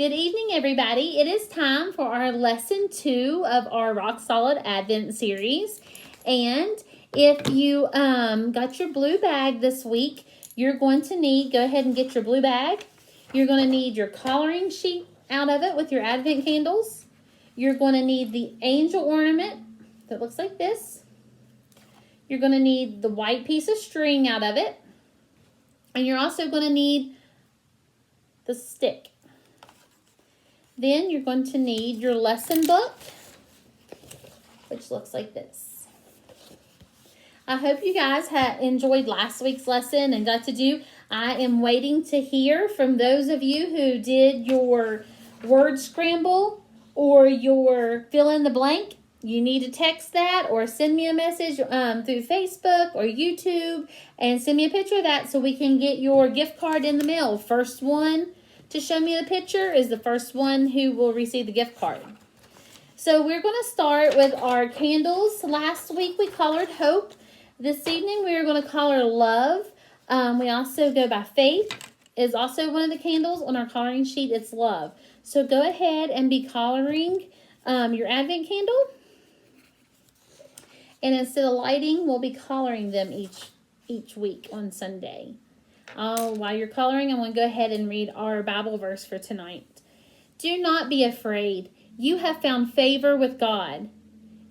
Good evening, everybody. It is time for our lesson 2 of our Rock Solid Advent series. And if you got your blue bag this week, you're going to need, go ahead and get your blue bag. You're going to need your coloring sheet out of it with your Advent candles. You're going to need the angel ornament that looks like this. You're going to need the white piece of string out of it. And you're also going to need the stick. Then you're going to need your lesson book, which looks like this. I hope you guys have enjoyed last week's lesson and got to do. I am waiting to hear from those of you who did your word scramble or your fill in the blank. You need to text that or send me a message through Facebook or YouTube and send me a picture of that so we can get your gift card in the mail. First one to show me the picture is the first one who will receive the gift card. So we're going to start with our candles. Last week we colored hope. This evening we are going to color love. We also go by faith is also one of the candles on our coloring sheet. It's love. So go ahead and be coloring your Advent candle. And instead of lighting, we'll be coloring them each week on Sunday. While you're coloring, I'm going to go ahead and read our Bible verse for tonight. Do not be afraid. You have found favor with God.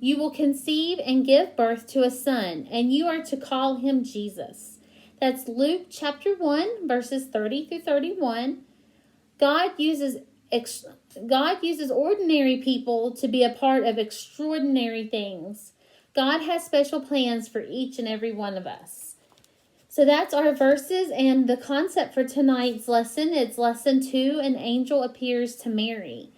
You will conceive and give birth to a son, and you are to call him Jesus. That's Luke chapter 1, verses 30 through 31. God uses ordinary people to be a part of extraordinary things. God has special plans for each and every one of us. So that's our verses and the concept for tonight's lesson. It's lesson 2, an angel appears to Mary.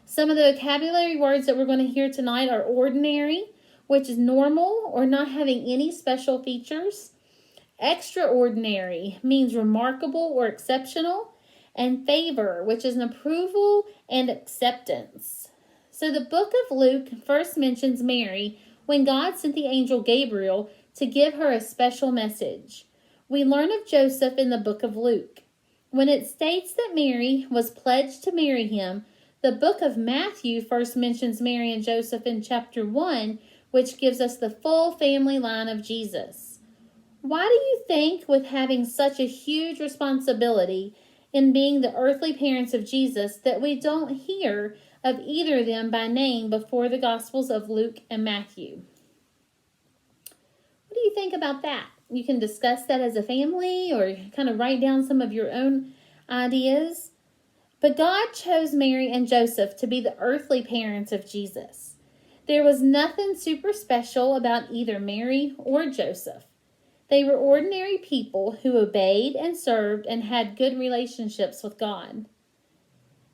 Some of the vocabulary words that we're going to hear tonight are ordinary, which is normal or not having any special features. Extraordinary means remarkable or exceptional. And favor, which is an approval and acceptance. So the book of Luke first mentions Mary when God sent the angel Gabriel to give her a special message. We learn of Joseph in the book of Luke. When it states that Mary was pledged to marry him, the book of Matthew first mentions Mary and Joseph in chapter 1, which gives us the full family line of Jesus. Why do you think, with having such a huge responsibility in being the earthly parents of Jesus, that we don't hear of either of them by name before the Gospels of Luke and Matthew? What do you think about that? You can discuss that as a family or kind of write down some of your own ideas. But God chose Mary and Joseph to be the earthly parents of Jesus. There was nothing super special about either Mary or Joseph. They were ordinary people who obeyed and served and had good relationships with God.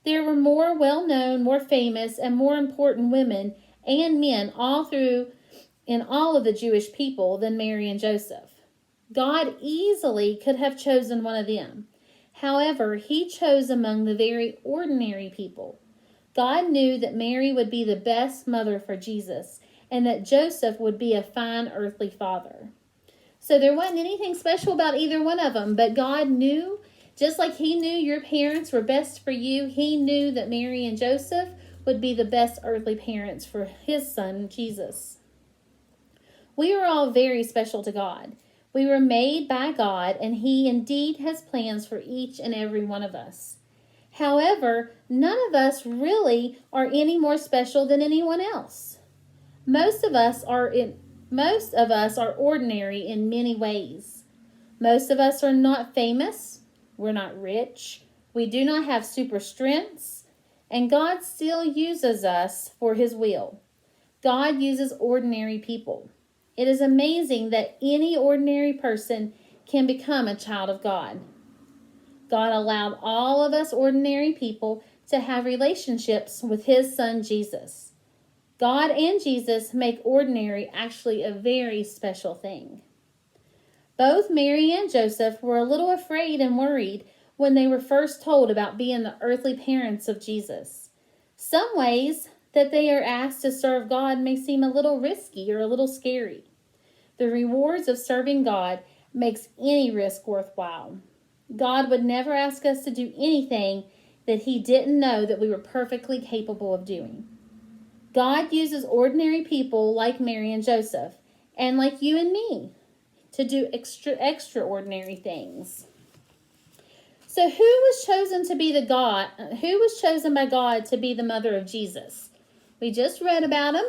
There were more well-known, more famous, and more important women and men in all of the Jewish people than Mary and Joseph. God easily could have chosen one of them. However, he chose among the very ordinary people. God knew that Mary would be the best mother for Jesus and that Joseph would be a fine earthly father. So there wasn't anything special about either one of them, but God knew, just like he knew your parents were best for you, he knew that Mary and Joseph would be the best earthly parents for his son, Jesus. We are all very special to God. We were made by God, and he indeed has plans for each and every one of us. However, none of us really are any more special than anyone else. Most of us are ordinary in many ways. Most of us are not famous. We're not rich. We do not have super strengths. And God still uses us for his will. God uses ordinary people. It is amazing that any ordinary person can become a child of God. God allowed all of us ordinary people to have relationships with his son Jesus. God and Jesus make ordinary actually a very special thing. Both Mary and Joseph were a little afraid and worried when they were first told about being the earthly parents of Jesus. Some ways that they are asked to serve God may seem a little risky or a little scary. The rewards of serving God makes any risk worthwhile. God would never ask us to do anything that he didn't know that we were perfectly capable of doing. God uses ordinary people like Mary and Joseph, and like you and me, to do extraordinary things. So who was chosen by God to be the mother of Jesus? We just read about him.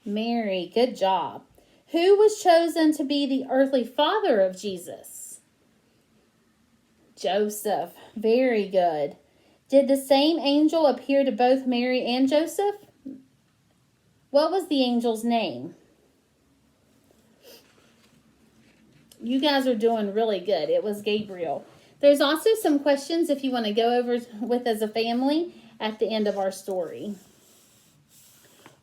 Mary, good job. Who was chosen to be the earthly father of Jesus? Joseph, very good. Did the same angel appear to both Mary and Joseph? What was the angel's name? You guys are doing really good. It was Gabriel. There's also some questions if you want to go over with as a family at the end of our story.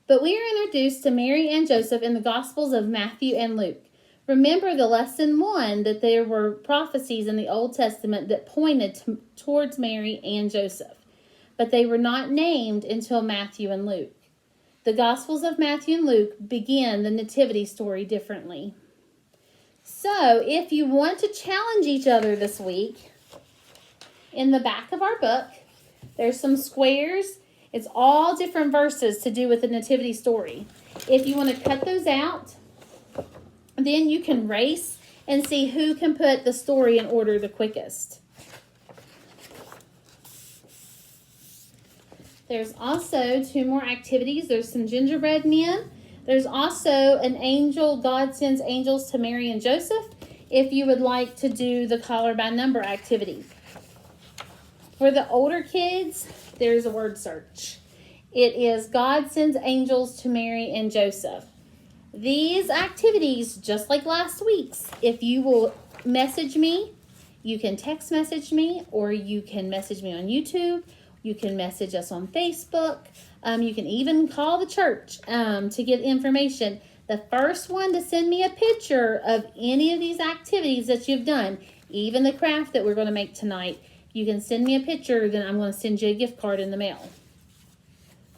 But we are introduced to Mary and Joseph in the Gospels of Matthew and Luke. Remember the lesson 1 that there were prophecies in the Old Testament that pointed towards Mary and Joseph, but they were not named until Matthew and Luke. The Gospels of Matthew and Luke begin the nativity story differently. So, if you want to challenge each other this week, in the back of our book, there's some squares. It's all different verses to do with the nativity story. If you want to cut those out, then you can race and see who can put the story in order the quickest. There's also 2 more activities. There's some gingerbread men. There's also an angel. God sends angels to Mary and Joseph if you would like to do the collar by number activity. For the older kids, there's a word search. It is God sends angels to Mary and Joseph. These activities, just like last week's, if you will message me, you can text message me, or you can message me on YouTube. You can message us on Facebook. You can even call the church to get information. The first one to send me a picture of any of these activities that you've done, even the craft that we're going to make tonight, you can send me a picture, then I'm going to send you a gift card in the mail.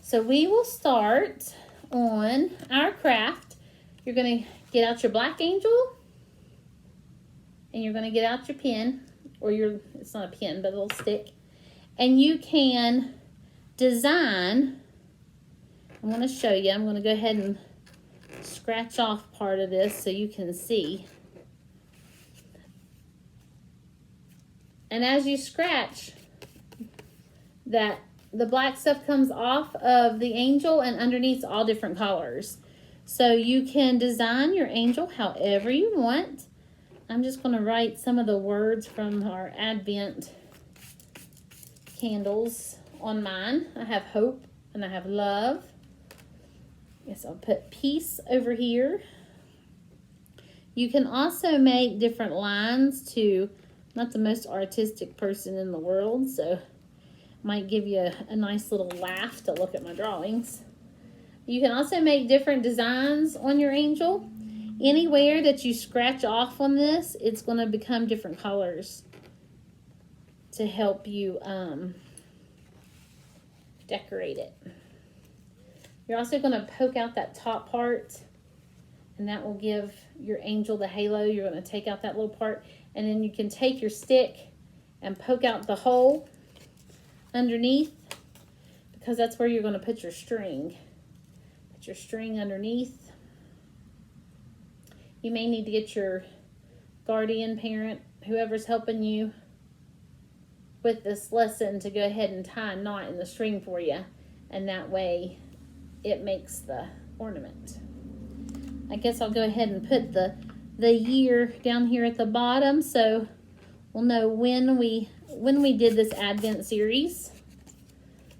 So we will start on our craft. You're going to get out your black angel, and you're going to get out your pen, or it's not a pen, but a little stick. And you can design, I'm going to show you. I'm going to go ahead and scratch off part of this so you can see. And as you scratch, that the black stuff comes off of the angel, and underneath all different colors. So you can design your angel however you want. I'm just going to write some of the words from our Advent candles on mine. I have hope and I have love. Yes, I'll put peace over here. You can also make different lines too. I'm not the most artistic person in the world, so might give you a nice little laugh to look at my drawings. You can also make different designs on your angel. Anywhere that you scratch off on this, it's going to become different colors to help you decorate it. You're also going to poke out that top part, and that will give your angel the halo. You're going to take out that little part, and then you can take your stick and poke out the hole underneath, because that's where you're going to put your string. Put your string underneath. You may need to get your guardian parent, whoever's helping you with this lesson, to go ahead and tie a knot in the string for you, and that way it makes the ornament. I guess I'll go ahead and put the year down here at the bottom, so we'll know when we did this Advent series.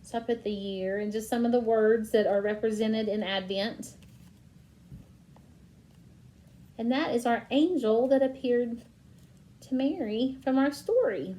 So I put the year and just some of the words that are represented in Advent. And that is our angel that appeared to Mary from our story.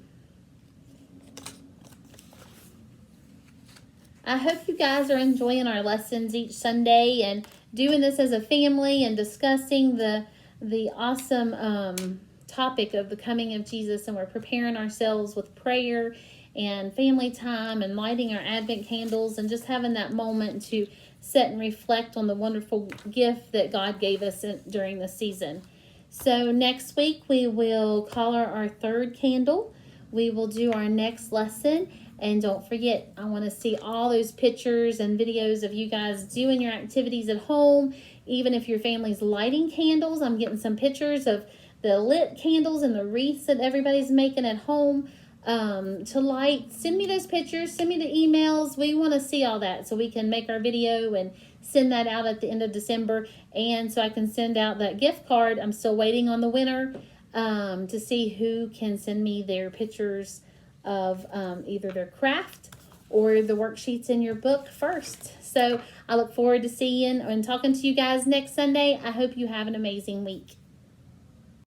I hope you guys are enjoying our lessons each Sunday and doing this as a family and discussing the awesome topic of the coming of Jesus. And we're preparing ourselves with prayer and family time and lighting our Advent candles and just having that moment to sit and reflect on the wonderful gift that God gave us during the season. So next week we will color our third candle. we will do our next lesson. And don't forget, I want to see all those pictures and videos of you guys doing your activities at home. Even if your family's lighting candles, I'm getting some pictures of the lit candles and the wreaths that everybody's making at home to light. Send me those pictures. Send me the emails. We want to see all that so we can make our video and send that out at the end of December. And so I can send out that gift card. I'm still waiting on the winner to see who can send me their pictures of either their craft or the worksheets in your book first. So I look forward to seeing and talking to you guys next Sunday. I hope you have an amazing week.